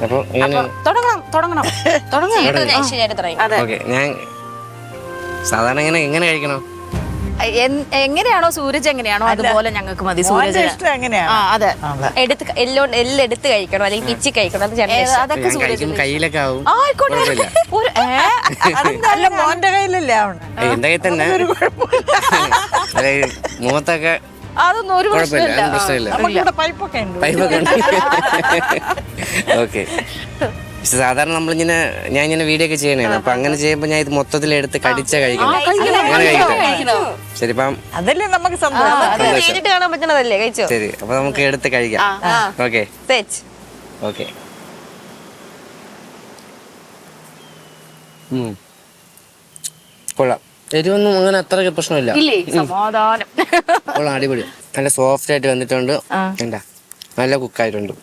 അപ്പൊ തുടങ്ങണം. ഓക്കെ. ഞാൻ സാധാരണ എങ്ങനെ കഴിക്കണം? എങ്ങനെയാണോ സൂരജ് എങ്ങനെയാണോ അതുപോലെ ഞങ്ങൾക്ക് മതി. സൂരജ് അതെ, എല്ലെടുത്ത് കഴിക്കണം, അല്ലെങ്കിൽ പിച്ചി കഴിക്കണം. അത് ചേട്ടൻ അതൊക്കെ ഞാൻ കഴിക്കുമ്പോ കയ്യിലൊക്കെ ആവും. ആയിക്കോട്ടെ. അല്ല, മോന്റെ കയ്യിലല്ലേ എന്റെ കയ്യിൽ തന്നെ. അതായത് മുഖത്തൊക്കെ അതൊന്നും ഒരു കുഴപ്പമില്ല, പ്രശ്നമില്ല. പൈപ്പൊക്കെ ഉണ്ട്. പൈപ്പൊക്കെ ഉണ്ട്. ഓക്കെ. സാധാരണ ഞാൻ ഇങ്ങനെ വീഡിയോ ഒക്കെ ചെയ്യണേ. അപ്പൊ അങ്ങനെ ചെയ്യുമ്പോ ഞാൻ ഇത് മൊത്തത്തിൽ എടുത്ത് കഴിക്കണം. അങ്ങനെ കഴിക്കട്ടെ? ശരി, ഇപ്പം അതല്ലേ നമുക്ക് സന്തോഷം. നേരിട്ട് കാണാൻ പറ്റണതല്ലേ, കഴിച്ചോ. ശരി, അപ്പൊ നമുക്ക് എടുത്ത് കഴിക്കാം. Okay okay. കൊള്ളാം. എരിവൊന്നും അങ്ങനെ അത്ര പ്രശ്നമില്ല. സമാധാനം. കൊള്ളാം, അടിപൊളി. നല്ല സോഫ്റ്റ് ആയിട്ട് വന്നിട്ടുണ്ട്. എന്താ, നല്ല കുക്കായിട്ടുണ്ട്.